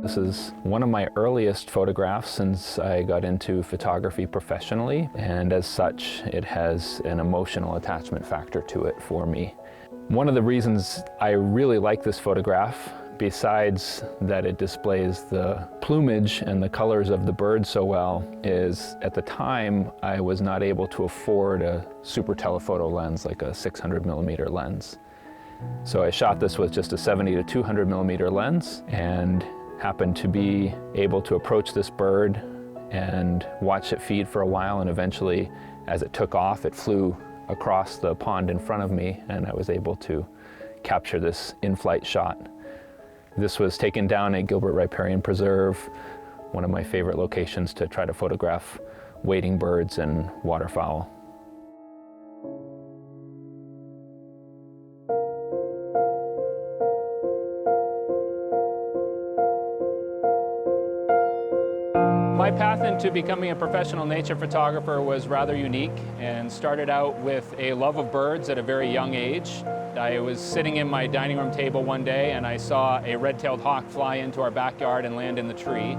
This is one of my earliest photographs since I got into photography professionally, and as such, it has an emotional attachment factor to it for me. One of the reasons I really like this photograph, besides that it displays the plumage and the colors of the bird so well, is at the time I was not able to afford a super telephoto lens like a 600mm lens. So I shot this with just a 70 to 200mm lens and happened to be able to approach this bird and watch it feed for a while, and eventually as it took off it flew across the pond in front of me and I was able to capture this in-flight shot. This was taken down at Gilbert Riparian Preserve, one of my favorite locations to try to photograph wading birds and waterfowl. My path into becoming a professional nature photographer was rather unique and started out with a love of birds at a very young age. I was sitting in my dining room table one day and I saw a red-tailed hawk fly into our backyard and land in the tree.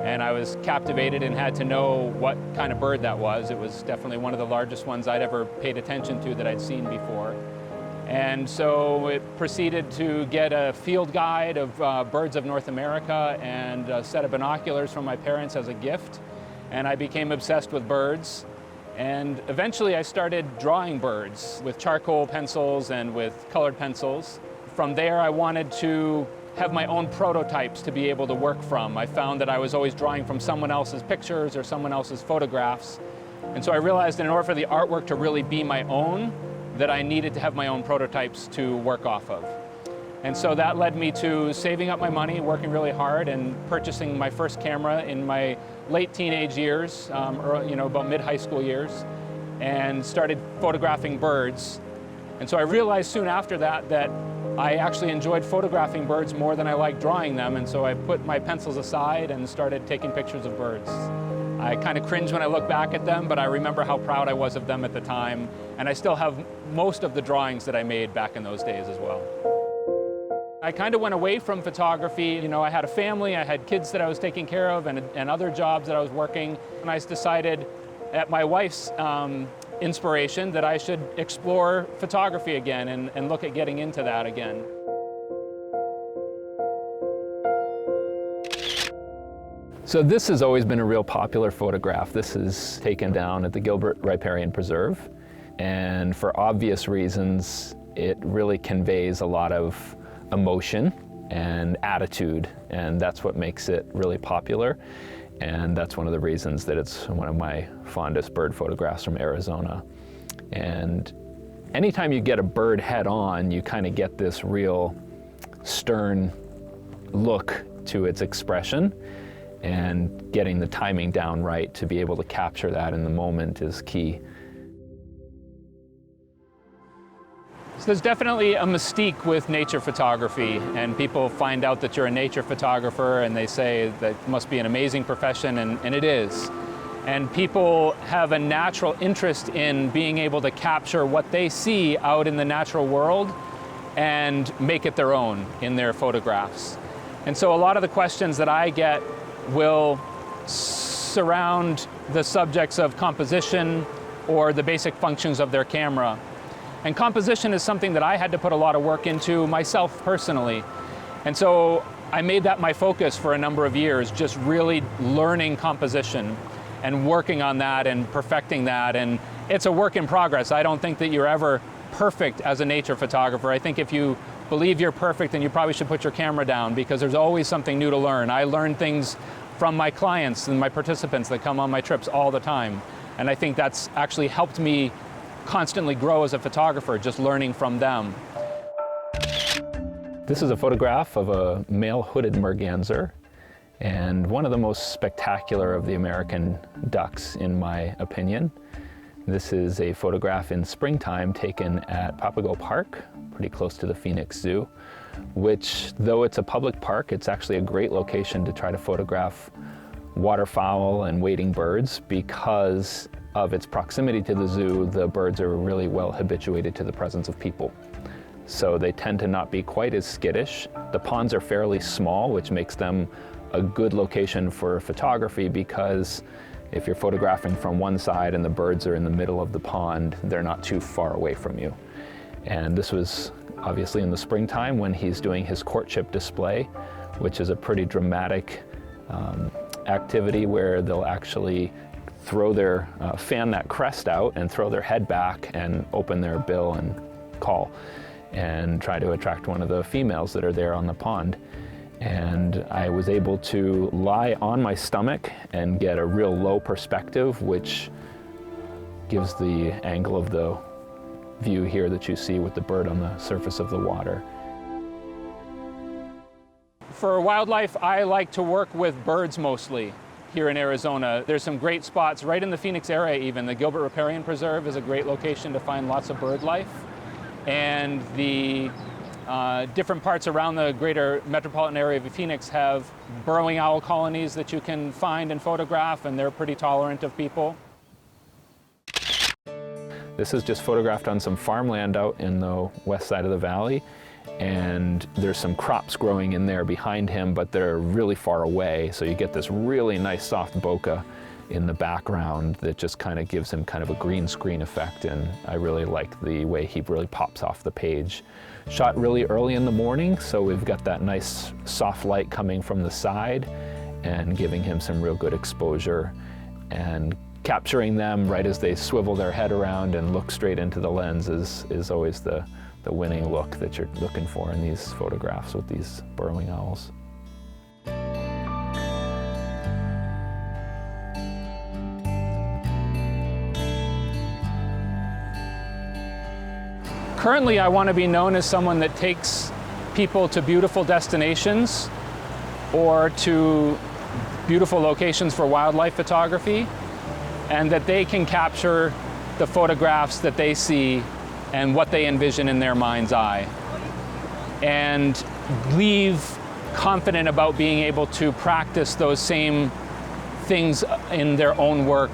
And I was captivated and had to know what kind of bird that was. It was definitely one of the largest ones I'd ever paid attention to that I'd seen before. And so it proceeded to get a field guide of birds of North America and a set of binoculars from my parents as a gift. And I became obsessed with birds. And eventually I started drawing birds with charcoal pencils and with colored pencils. From there I wanted to have my own prototypes to be able to work from. I found that I was always drawing from someone else's pictures or someone else's photographs. And so I realized in order for the artwork to really be my own, that I needed to have my own prototypes to work off of. And so that led me to saving up my money, working really hard, and purchasing my first camera in my late teenage years, about mid-high school years, and started photographing birds. And so I realized soon after that that I actually enjoyed photographing birds more than I liked drawing them, and so I put my pencils aside and started taking pictures of birds. I kind of cringe when I look back at them, but I remember how proud I was of them at the time, and I still have most of the drawings that I made back in those days as well. I kind of went away from photography. I had a family, I had kids that I was taking care of, and other jobs that I was working, and I decided at my wife's inspiration that I should explore photography again and look at getting into that again. So this has always been a real popular photograph. This is taken down at the Gilbert Riparian Preserve, and for obvious reasons it really conveys a lot of emotion and attitude, and that's what makes it really popular, and that's one of the reasons that it's one of my fondest bird photographs from Arizona. And anytime you get a bird head on, you kind of get this real stern look to its expression, and getting the timing down right to be able to capture that in the moment is key. So there's definitely a mystique with nature photography, and people find out that you're a nature photographer and they say that it must be an amazing profession, and it is. And people have a natural interest in being able to capture what they see out in the natural world and make it their own in their photographs. And so a lot of the questions that I get will surround the subjects of composition or the basic functions of their camera. And composition is something that I had to put a lot of work into myself personally. And so I made that my focus for a number of years, just really learning composition and working on that and perfecting that. And it's a work in progress. I don't think that you're ever perfect as a nature photographer. I think if you believe you're perfect, then you probably should put your camera down, because there's always something new to learn. I learn things from my clients and my participants that come on my trips all the time. And I think that's actually helped me constantly grow as a photographer, just learning from them. This is a photograph of a male hooded merganser, and one of the most spectacular of the American ducks, in my opinion. This is a photograph in springtime taken at Papago Park, pretty close to the Phoenix Zoo, which, though it's a public park, it's actually a great location to try to photograph waterfowl and wading birds. Because of its proximity to the zoo, the birds are really well habituated to the presence of people. so they tend to not be quite as skittish. The ponds are fairly small, which makes them a good location for photography, because if you're photographing from one side and the birds are in the middle of the pond, they're not too far away from you. And this was obviously in the springtime when he's doing his courtship display, which is a pretty dramatic activity where they'll actually throw their, fan that crest out and throw their head back and open their bill and call and try to attract one of the females that are there on the pond. And I was able to lie on my stomach and get a real low perspective, which gives the angle of the view here that you see with the bird on the surface of the water. For wildlife, I like to work with birds mostly here in Arizona. There's some great spots right in the Phoenix area even. The Gilbert Riparian Preserve is a great location to find lots of bird life. And the different parts around the greater metropolitan area of Phoenix have burrowing owl colonies that you can find and photograph, and they're pretty tolerant of people. This is just photographed on some farmland out in the west side of the valley, and there's some crops growing in there behind him, but they're really far away, so you get this really nice soft bokeh in the background that just kind of gives him kind of a green screen effect, and I really like the way he really pops off the page. Shot really early in the morning, so we've got that nice soft light coming from the side and giving him some real good exposure, and capturing them right as they swivel their head around and look straight into the lens is always the winning look that you're looking for in these photographs with these burrowing owls. Currently, I want to be known as someone that takes people to beautiful destinations or to beautiful locations for wildlife photography, and that they can capture the photographs that they see and what they envision in their mind's eye, and leave confident about being able to practice those same things in their own work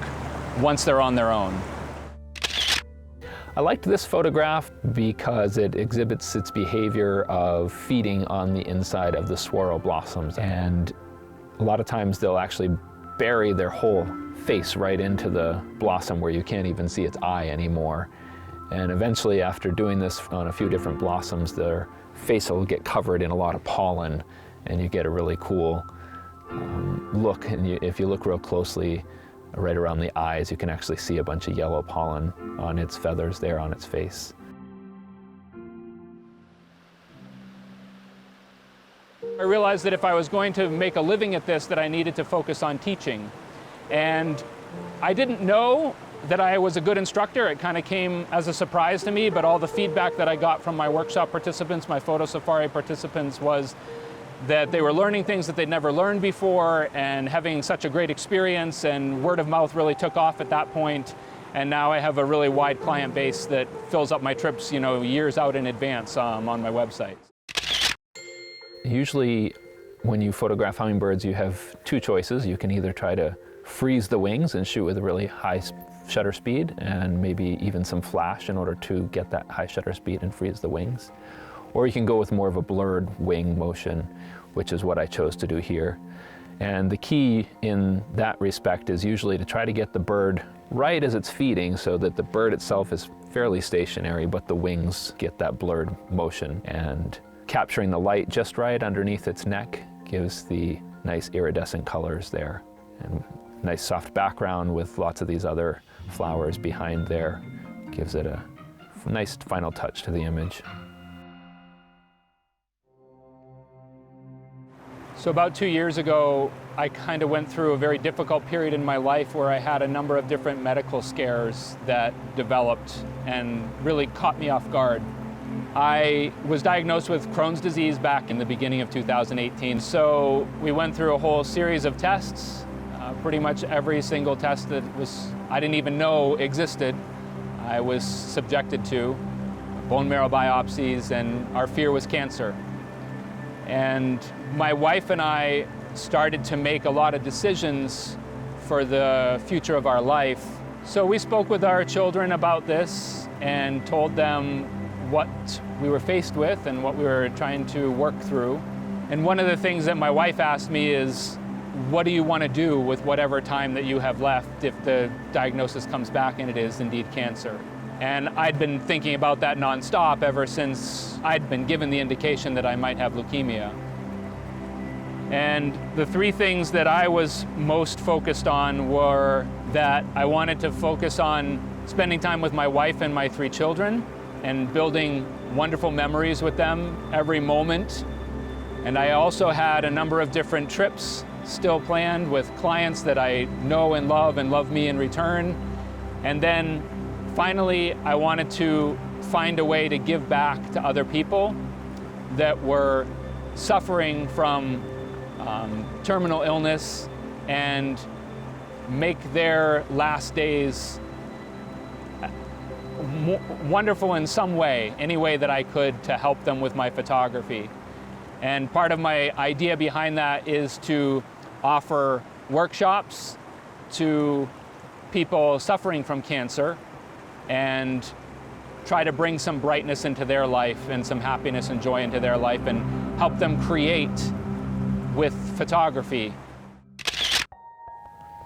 once they're on their own. I liked this photograph because it exhibits its behavior of feeding on the inside of the saguaro blossoms, and a lot of times they'll actually bury their whole face right into the blossom where you can't even see its eye anymore. And eventually, after doing this on a few different blossoms, their face will get covered in a lot of pollen, and you get a really cool look. And if you look real closely, right around the eyes, you can actually see a bunch of yellow pollen on its feathers there on its face. I realized that if I was going to make a living at this, that I needed to focus on teaching. And I didn't know that I was a good instructor. It kind of came as a surprise to me, but all the feedback that I got from my workshop participants, my photo safari participants, was that they were learning things that they'd never learned before and having such a great experience, and word of mouth really took off at that point. And now I have a really wide client base that fills up my trips, years out in advance on my website. Usually when you photograph hummingbirds, you have two choices. You can either try to freeze the wings and shoot with a really high shutter speed and maybe even some flash in order to get that high shutter speed and freeze the wings. Or you can go with more of a blurred wing motion, which is what I chose to do here. And the key in that respect is usually to try to get the bird right as it's feeding so that the bird itself is fairly stationary, but the wings get that blurred motion. And capturing the light just right underneath its neck gives the nice iridescent colors there. And nice soft background with lots of these other flowers behind there gives it a nice final touch to the image. So about 2 years ago, I kind of went through a very difficult period in my life where I had a number of different medical scares that developed and really caught me off guard. I was diagnosed with Crohn's disease back in the beginning of 2018. So we went through a whole series of tests. Pretty much every single test that I didn't even know existed, I was subjected to. Bone marrow biopsies, and our fear was cancer. And my wife and I started to make a lot of decisions for the future of our life. So we spoke with our children about this and told them what we were faced with and what we were trying to work through. And one of the things that my wife asked me is, what do you want to do with whatever time that you have left if the diagnosis comes back and it is indeed cancer? And I'd been thinking about that nonstop ever since I'd been given the indication that I might have leukemia. And the three things that I was most focused on were that I wanted to focus on spending time with my wife and my 3 children and building wonderful memories with them every moment. And I also had a number of different trips still planned with clients that I know and love me in return. And then finally, I wanted to find a way to give back to other people that were suffering from terminal illness and make their last days wonderful in some way, any way that I could to help them with my photography. And part of my idea behind that is to offer workshops to people suffering from cancer and try to bring some brightness into their life and some happiness and joy into their life and help them create with photography.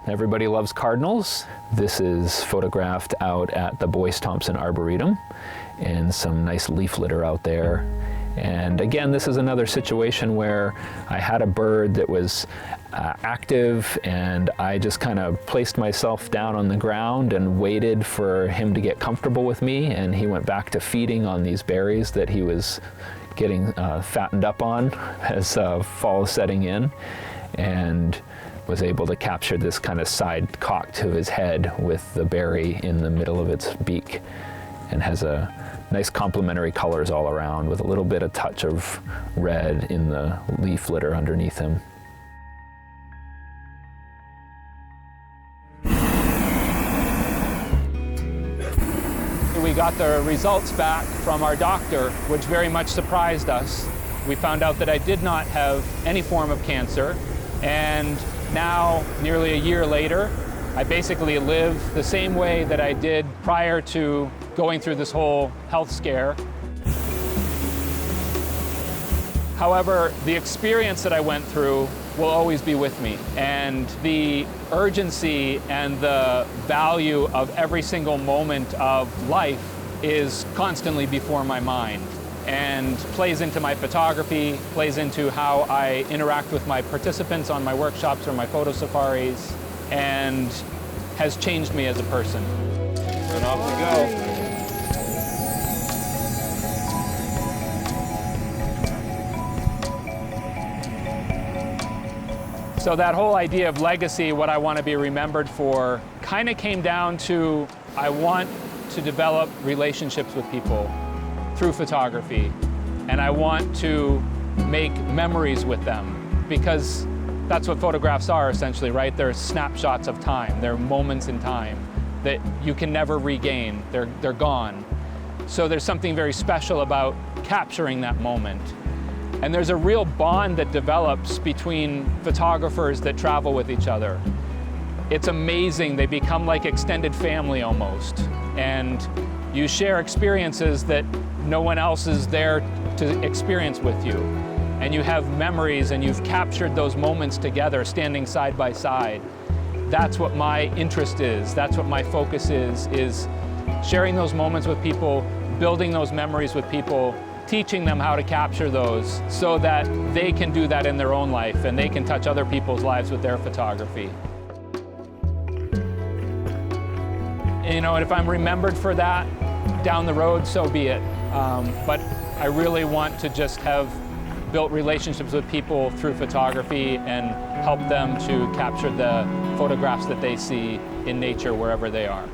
Everybody loves cardinals. This is photographed out at the Boyce Thompson Arboretum and some nice leaf litter out there. And again, this is another situation where I had a bird that was active, and I just kind of placed myself down on the ground and waited for him to get comfortable with me, and he went back to feeding on these berries that he was getting fattened up on as fall is setting in, and was able to capture this kind of side cock to his head with the berry in the middle of its beak, and has a nice complementary colors all around with a little bit of touch of red in the leaf litter underneath him. We got the results back from our doctor, which very much surprised us. We found out that I did not have any form of cancer, and now, nearly a year later, I basically live the same way that I did prior to going through this whole health scare. However, the experience that I went through will always be with me, and the urgency and the value of every single moment of life is constantly before my mind, and plays into my photography, plays into how I interact with my participants on my workshops or my photo safaris, and has changed me as a person. And off we go. So that whole idea of legacy, what I want to be remembered for, kind of came down to I want to develop relationships with people through photography, and I want to make memories with them, because that's what photographs are essentially, right? They're snapshots of time. They're moments in time that you can never regain. They're gone. So there's something very special about capturing that moment. And there's a real bond that develops between photographers that travel with each other. It's amazing. They become like extended family almost. And you share experiences that no one else is there to experience with you. And you have memories, and you've captured those moments together, standing side by side. That's what my interest is. That's what my focus is sharing those moments with people, building those memories with people, teaching them how to capture those so that they can do that in their own life and they can touch other people's lives with their photography. You know, and if I'm remembered for that down the road, so be it. But I really want to just have built relationships with people through photography and help them to capture the photographs that they see in nature wherever they are.